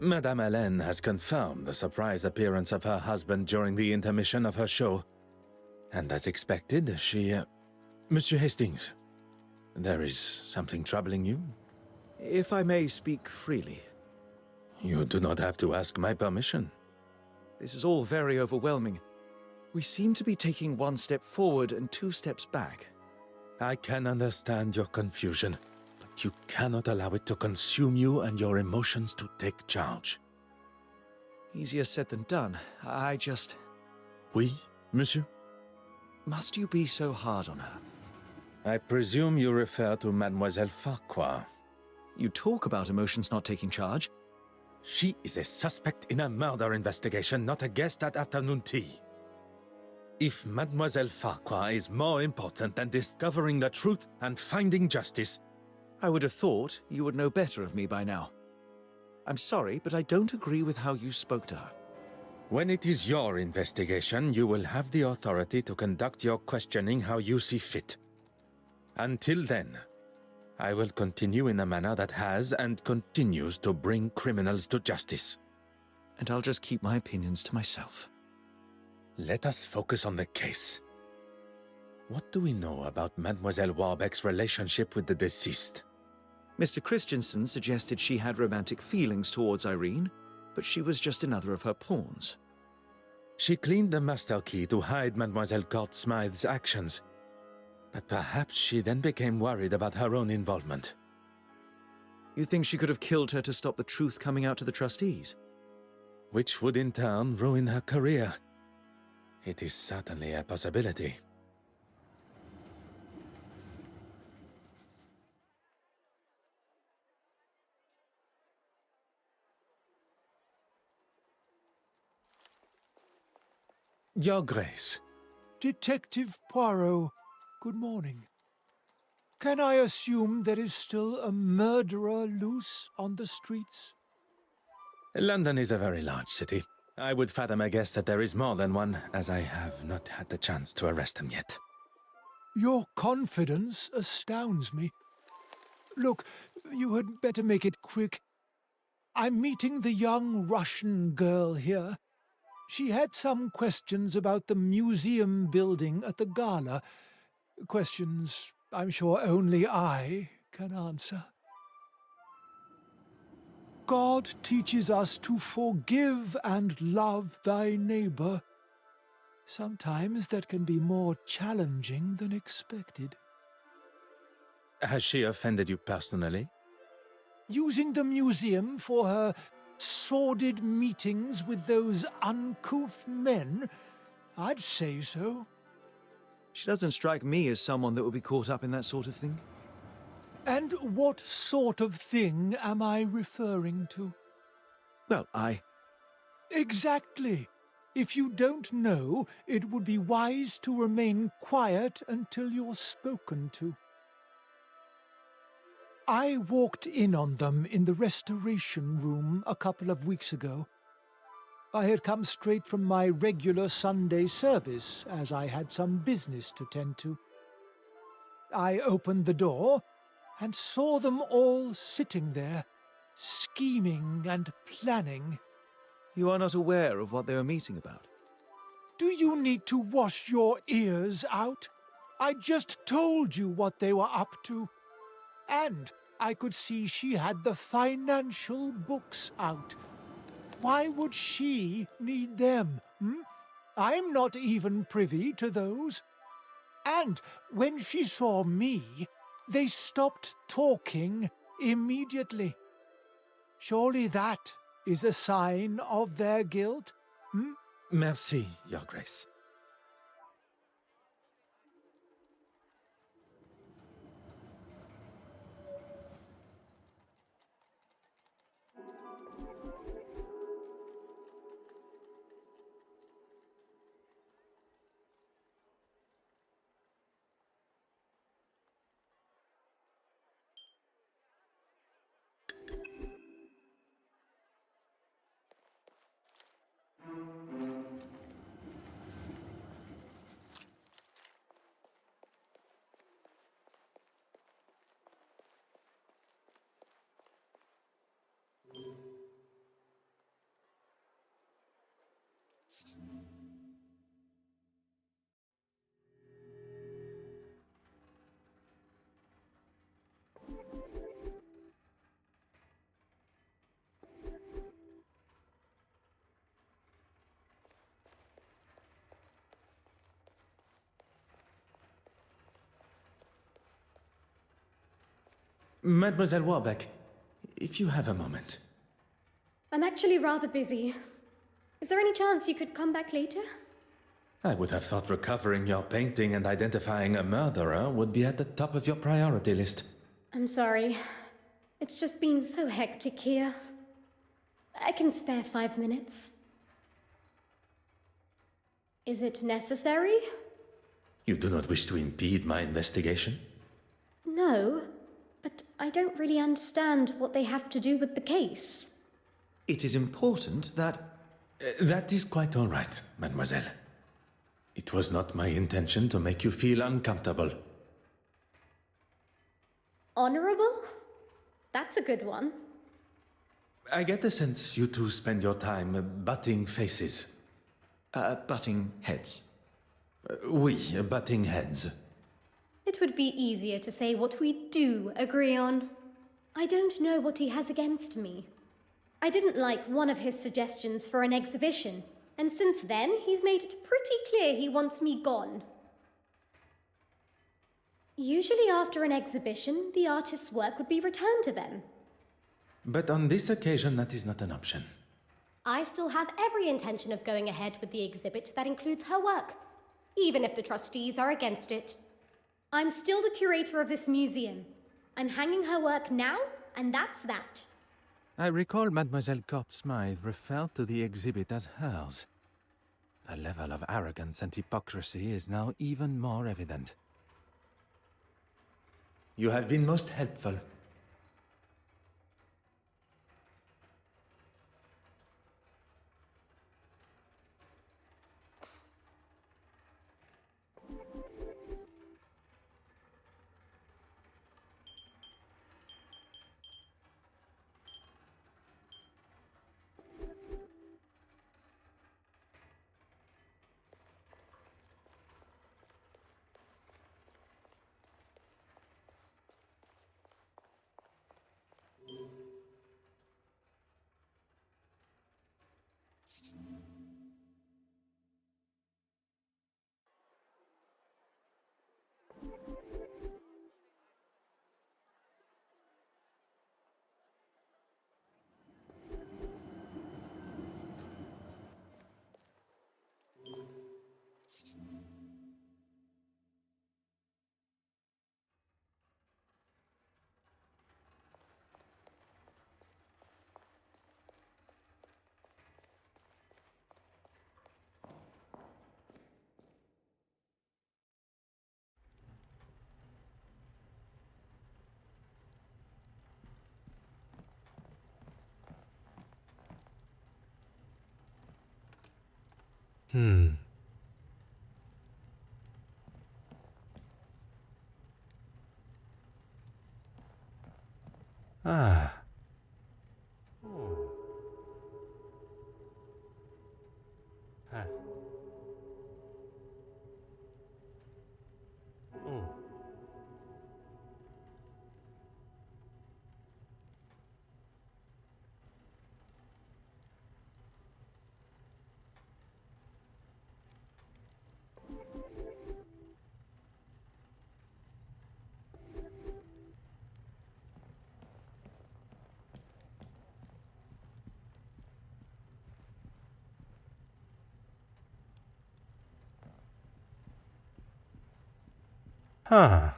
Madame Hélène has confirmed the surprise appearance of her husband during the intermission of her show. And as expected, Monsieur Hastings, there is something troubling you? If I may speak freely. You do not have to ask my permission. This is all very overwhelming. We seem to be taking one step forward and two steps back. I can understand your confusion, but you cannot allow it to consume you and your emotions to take charge. Easier said than done. I just... Oui, monsieur? Must you be so hard on her? I presume you refer to Mademoiselle Farquhar. You talk about emotions not taking charge. She is a suspect in a murder investigation, not a guest at afternoon tea. If Mademoiselle Farquhar is more important than discovering the truth and finding justice... I would have thought you would know better of me by now. I'm sorry, but I don't agree with how you spoke to her. When it is your investigation, you will have the authority to conduct your questioning how you see fit. Until then, I will continue in a manner that has and continues to bring criminals to justice. And I'll just keep my opinions to myself. Let us focus on the case. What do we know about Mademoiselle Warbeck's relationship with the deceased? Mr. Christensen suggested she had romantic feelings towards Irene, but she was just another of her pawns. She cleaned the master key to hide Mademoiselle Court Smythe's actions, but perhaps she then became worried about her own involvement. You think she could have killed her to stop the truth coming out to the trustees? Which would in turn ruin her career. It is certainly a possibility. Your Grace. Detective Poirot, good morning. Can I assume there is still a murderer loose on the streets? London is a very large city. I would fathom a guess that there is more than one, as I have not had the chance to arrest him yet. Your confidence astounds me. Look, you had better make it quick. I'm meeting the young Russian girl here. She had some questions about the museum building at the gala. Questions I'm sure only I can answer. God teaches us to forgive and love thy neighbor. Sometimes that can be more challenging than expected. Has she offended you personally? Using the museum for her sordid meetings with those uncouth men, I'd say so. She doesn't strike me as someone that would be caught up in that sort of thing. And what sort of thing am I referring to? Well, Exactly. If you don't know, it would be wise to remain quiet until you're spoken to. I walked in on them in the restoration room a couple of weeks ago. I had come straight from my regular Sunday service, as I had some business to tend to. I opened the door and saw them all sitting there, scheming and planning. You are not aware of what they were meeting about? Do you need to wash your ears out? I just told you what they were up to. And I could see she had the financial books out. Why would she need them? I'm not even privy to those. And when she saw me, they stopped talking immediately. Surely that is a sign of their guilt? Merci, Your Grace. Mademoiselle Warbeck, if you have a moment. I'm actually rather busy. Is there any chance you could come back later? I would have thought recovering your painting and identifying a murderer would be at the top of your priority list. I'm sorry. It's just been so hectic here. I can spare 5 minutes. Is it necessary? You do not wish to impede my investigation? No, but I don't really understand what they have to do with the case. It is important that... That is quite all right, mademoiselle. It was not my intention to make you feel uncomfortable. Honorable? That's a good one. I get the sense you two spend your time butting faces. butting heads. Oui, butting heads. It would be easier to say what we do agree on. I don't know what he has against me. I didn't like one of his suggestions for an exhibition, and since then he's made it pretty clear he wants me gone. Usually after an exhibition, the artist's work would be returned to them. But on this occasion, that is not an option. I still have every intention of going ahead with the exhibit that includes her work, even if the trustees are against it. I'm still the curator of this museum. I'm hanging her work now, and that's that. I recall Mademoiselle Court Smythe referred to the exhibit as hers. The level of arrogance and hypocrisy is now even more evident. You have been most helpful. Ah. Oh. Huh. Oh. Huh.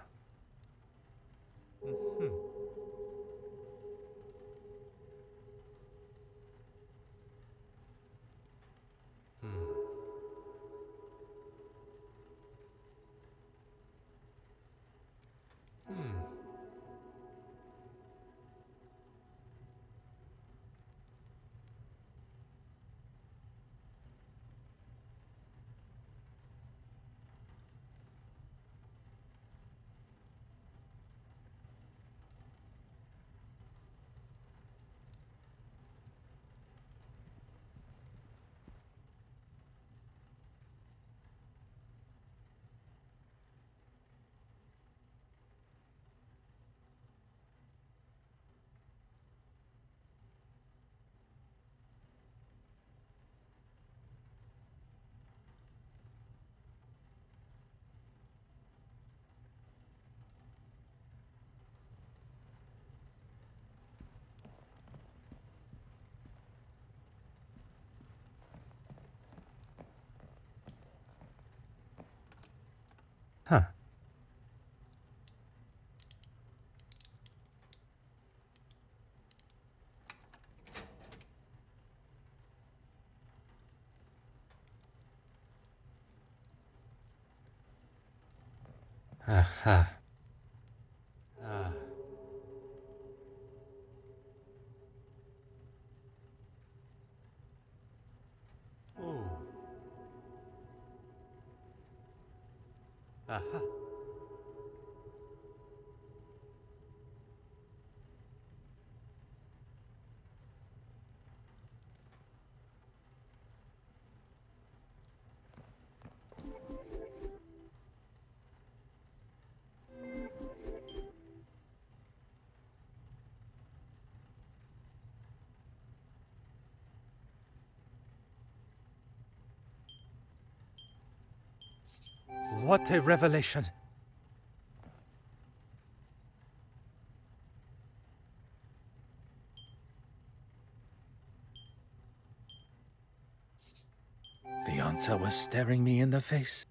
Aha. Oh. Aha. What a revelation! The answer was staring me in the face.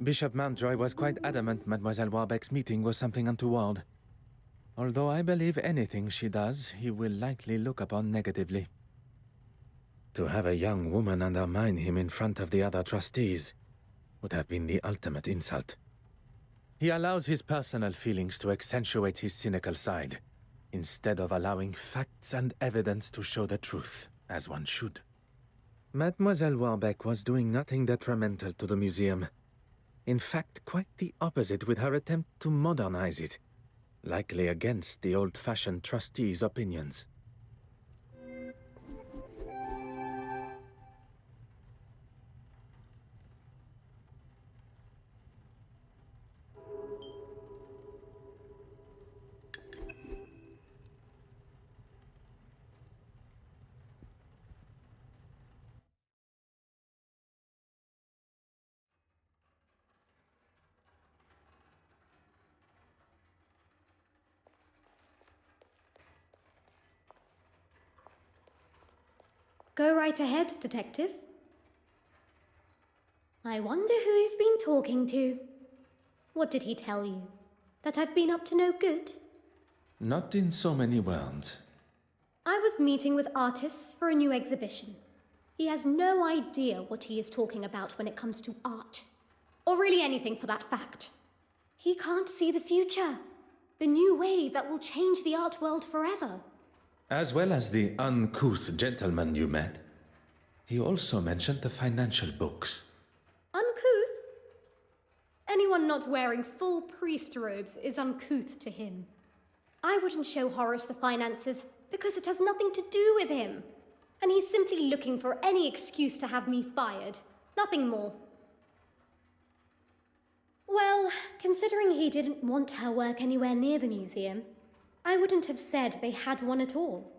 Bishop Mountjoy was quite adamant Mademoiselle Warbeck's meeting was something untoward. Although I believe anything she does, he will likely look upon negatively. To have a young woman undermine him in front of the other trustees would have been the ultimate insult. He allows his personal feelings to accentuate his cynical side, instead of allowing facts and evidence to show the truth, as one should. Mademoiselle Warbeck was doing nothing detrimental to the museum. In fact, quite the opposite with her attempt to modernize it, likely against the old-fashioned trustees' opinions. Go right ahead, Detective. I wonder who you've been talking to. What did he tell you? That I've been up to no good? Not in so many words. I was meeting with artists for a new exhibition. He has no idea what he is talking about when it comes to art. Or really anything for that fact. He can't see the future. The new wave that will change the art world forever. As well as the uncouth gentleman you met, he also mentioned the financial books. Uncouth? Anyone not wearing full priest robes is uncouth to him. I wouldn't show Horace the finances because it has nothing to do with him. And he's simply looking for any excuse to have me fired. Nothing more. Well, considering he didn't want her work anywhere near the museum, I wouldn't have said they had one at all.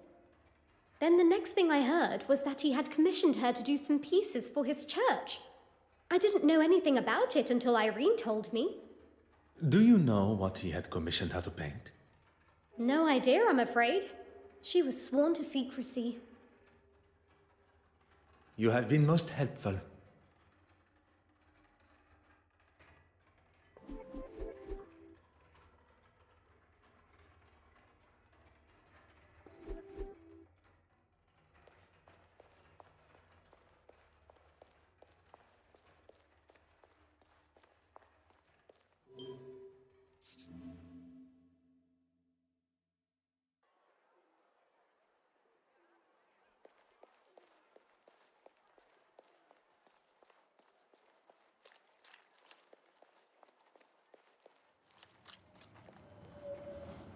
Then the next thing I heard was that he had commissioned her to do some pieces for his church. I didn't know anything about it until Irene told me. Do you know what he had commissioned her to paint? No idea, I'm afraid. She was sworn to secrecy. You have been most helpful.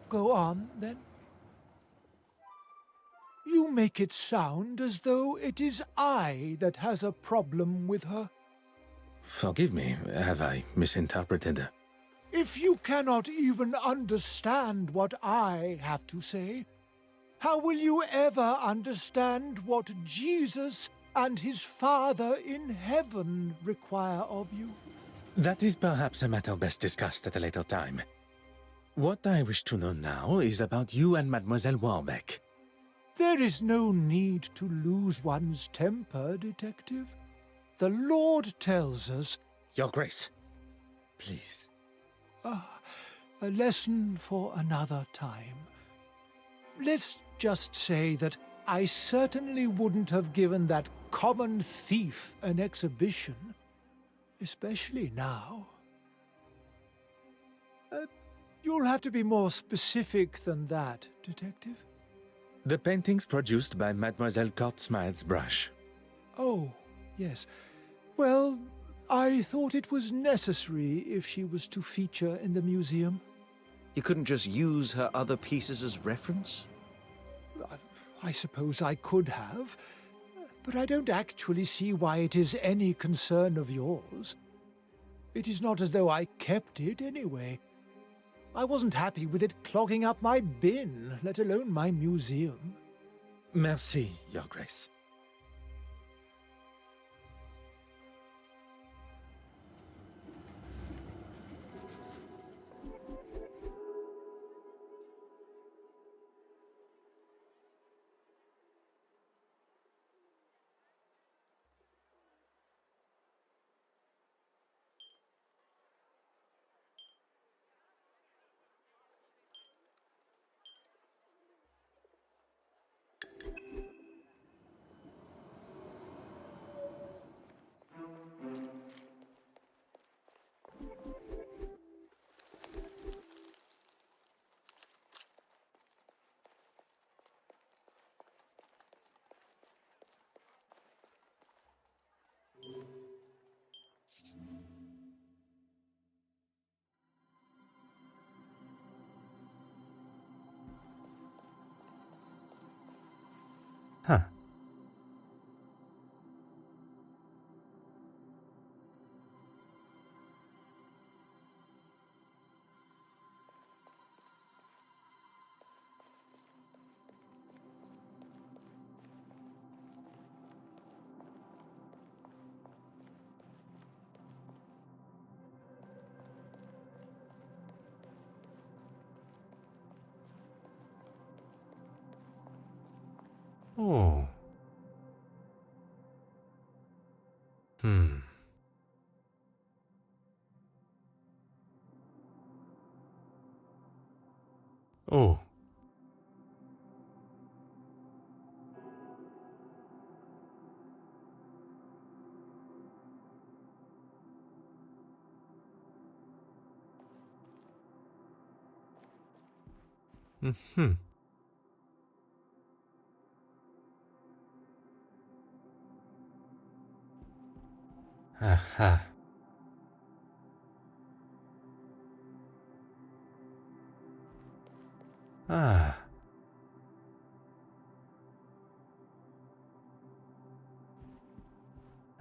Go on, then. You You make it sound as though it is I that has a problem with her. Forgive me, have I misinterpreted? If you cannot even understand what I have to say, how will you ever understand what Jesus and his Father in heaven require of you? That is perhaps a matter best discussed at a later time. What I wish to know now is about you and Mademoiselle Warbeck. There is no need to lose one's temper, Detective. The Lord tells us, Your Grace, please. a lesson for another time. Let's just say that I certainly wouldn't have given that common thief an exhibition, especially now. You'll have to be more specific than that, Detective. The paintings produced by Mademoiselle Cortsmith's brush. Oh, yes. Well, I thought it was necessary if she was to feature in the museum. You couldn't just use her other pieces as reference? I suppose I could have, but I don't actually see why it is any concern of yours. It is not as though I kept it anyway. I wasn't happy with it clogging up my bin, let alone my museum. Merci, Your Grace. Huh. Oh. Hmm. Oh. Hmm. Aha. Ah.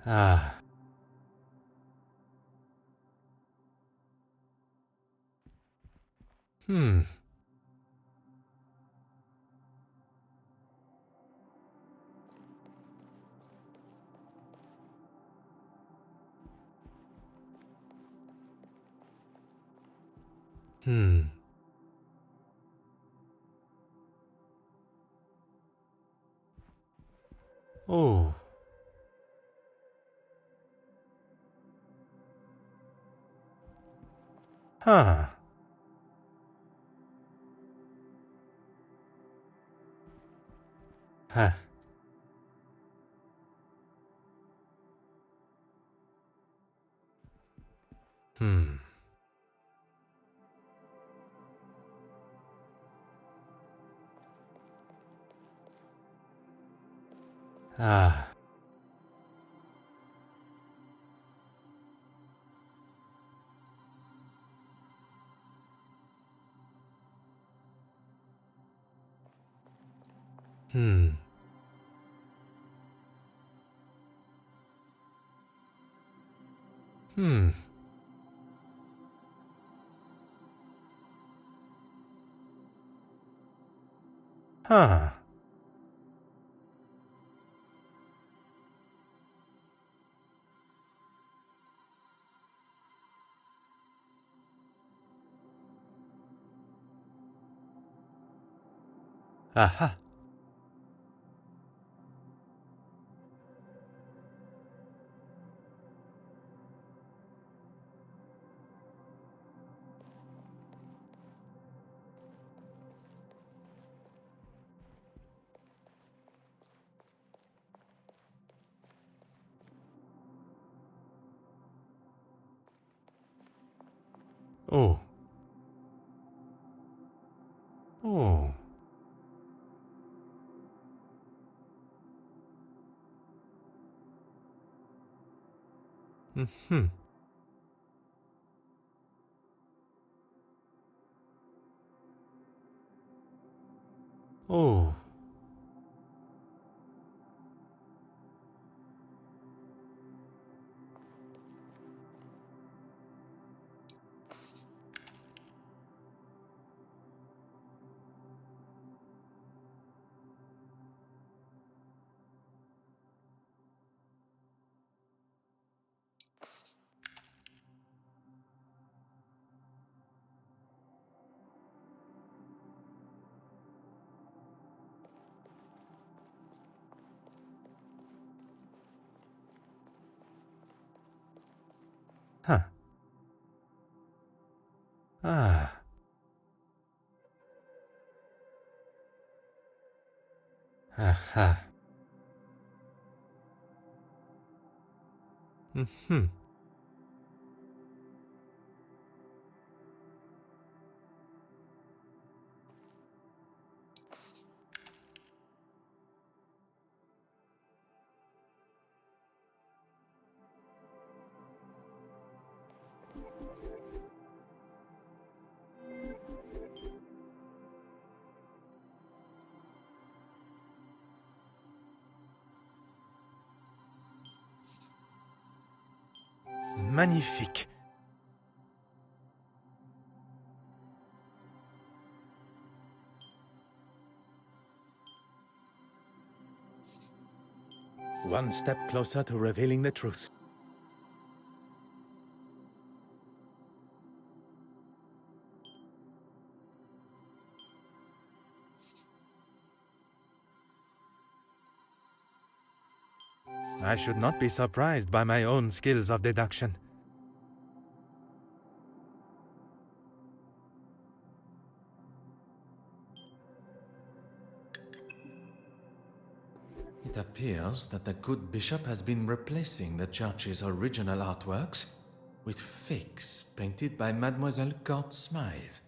Ah. Hmm. Hmm. Oh. Huh. Huh. Hmm. Ah. Hmm. Hmm. Huh. Aha. Oh. Oh. Hmm. Oh. Huh. Ah. Aha. Hmm. Magnifique. One step closer to revealing the truth. I should not be surprised by my own skills of deduction. It appears that the good bishop has been replacing the church's original artworks with fakes painted by Mademoiselle Court Smythe.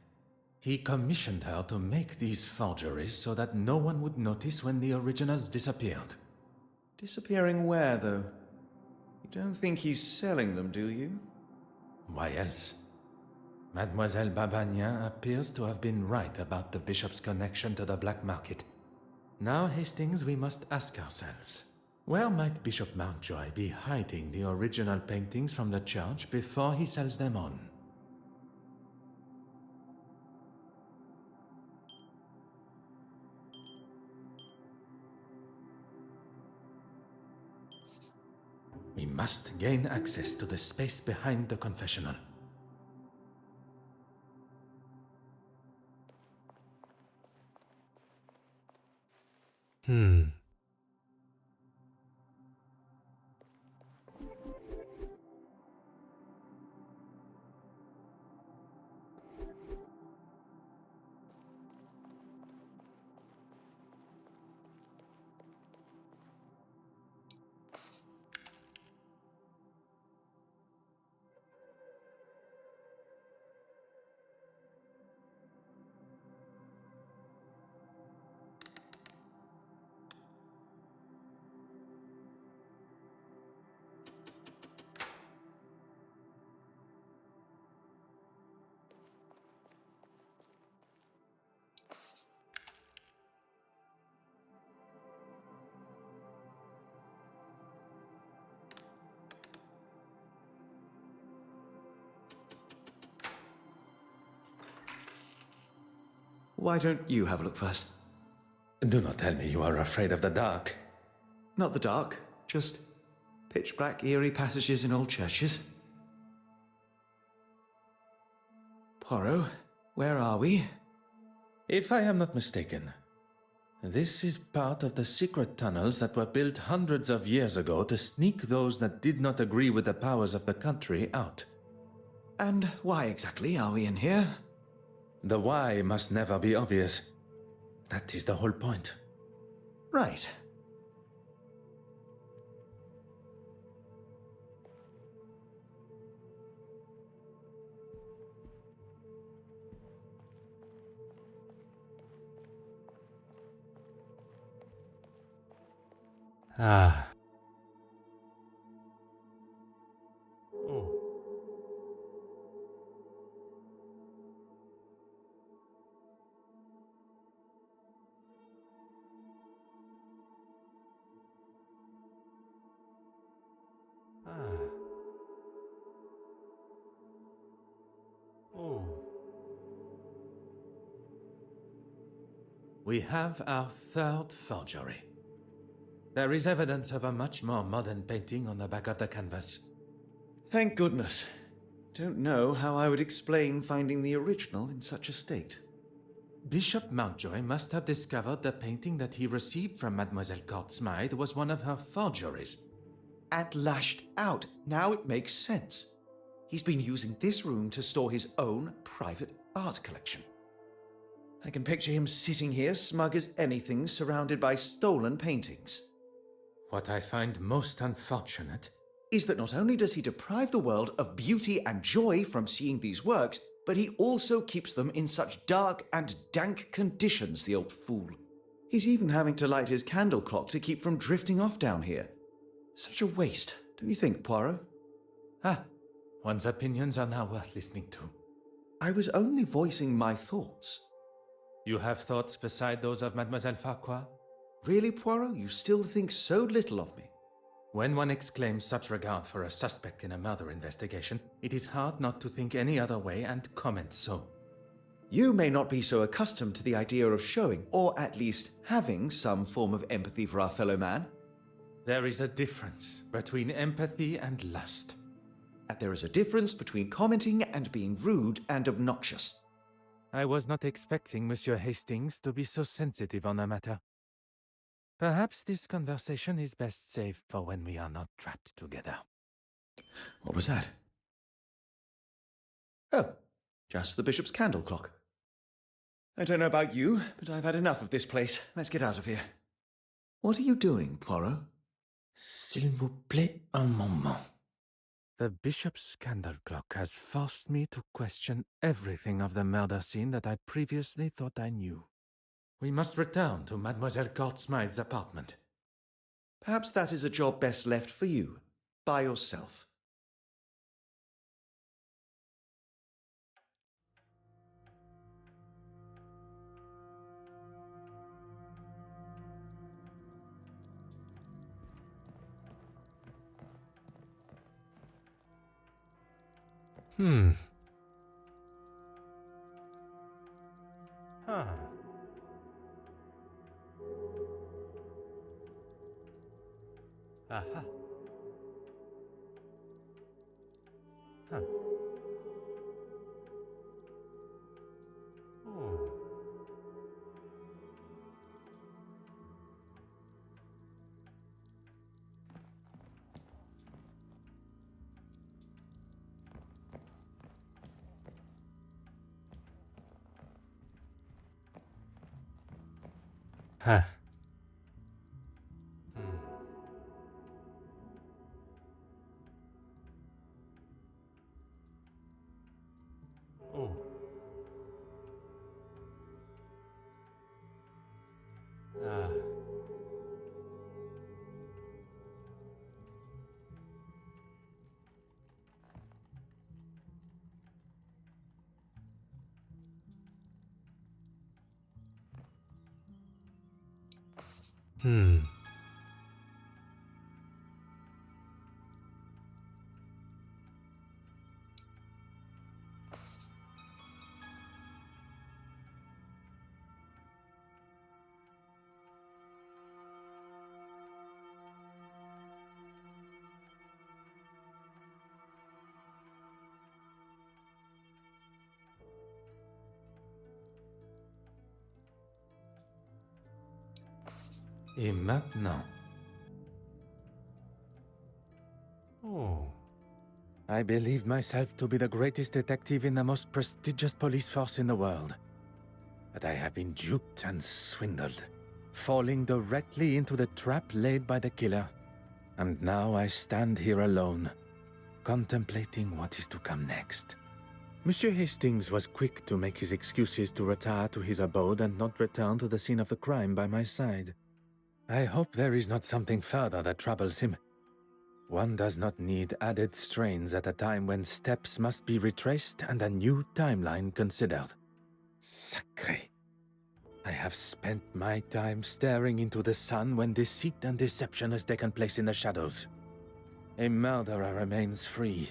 He commissioned her to make these forgeries so that no one would notice when the originals disappeared. Disappearing where, though? You don't think he's selling them, do you? Why else? Mademoiselle Babagnan appears to have been right about the bishop's connection to the black market. Now, Hastings, we must ask ourselves, where might Bishop Mountjoy be hiding the original paintings from the church before he sells them on? We must gain access to the space behind the confessional. Why don't you have a look first? Do not tell me you are afraid of the dark. Not the dark, just pitch-black, eerie passages in old churches. Poirot, where are we? If I am not mistaken, this is part of the secret tunnels that were built hundreds of years ago to sneak those that did not agree with the powers of the country out. And why exactly are we in here? The why must never be obvious. That is the whole point. Right. Ah. Oh. Ah. Oh. We have our third forgery. There is evidence of a much more modern painting on the back of the canvas. Thank goodness. Don't know how I would explain finding the original in such a state. Bishop Mountjoy must have discovered the painting that he received from Mademoiselle Courtsmythe was one of her forgeries. And lashed out. Now it makes sense. He's been using this room to store his own private art collection. I can picture him sitting here smug as anything, surrounded by stolen paintings. What I find most unfortunate Is that not only does he deprive the world of beauty and joy from seeing these works, but he also keeps them in such dark and dank conditions, the old fool. He's even having to light his candle clock to keep from drifting off down here. Such a waste, don't you think, Poirot? One's opinions are now worth listening to. I was only voicing my thoughts. You have thoughts beside those of Mademoiselle Farquhar? Really, Poirot? You still think so little of me? When one exclaims such regard for a suspect in a murder investigation, it is hard not to think any other way and comment so. You may not be so accustomed to the idea of showing, or at least having, some form of empathy for our fellow man. There is a difference between empathy and lust. And there is a difference between commenting and being rude and obnoxious. I was not expecting Monsieur Hastings to be so sensitive on the matter. Perhaps this conversation is best saved for when we are not trapped together. What was that? Oh, just the bishop's candle clock. I don't know about you, but I've had enough of this place. Let's get out of here. What are you doing, Poirot? S'il vous plaît, un moment. The bishop's candle clock has forced me to question everything of the murder scene that I previously thought I knew. We must return to Mademoiselle Courtsmythe's apartment. Perhaps that is a job best left for you, by yourself. Huh. Aha. Huh. Oh. Huh. Oh. Ah. Hmm. Et maintenant? Oh. I believe myself to be the greatest detective in the most prestigious police force in the world. But I have been duped and swindled, falling directly into the trap laid by the killer. And now I stand here alone, contemplating what is to come next. Monsieur Hastings was quick to make his excuses to retire to his abode and not return to the scene of the crime by my side. I hope there is not something further that troubles him. One does not need added strains at a time when steps must be retraced and a new timeline considered. Sacré. I have spent my time staring into the sun when deceit and deception has taken place in the shadows. A murderer remains free,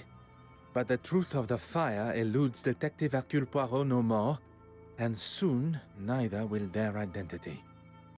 but the truth of the fire eludes Detective Hercule Poirot no more, and soon neither will their identity.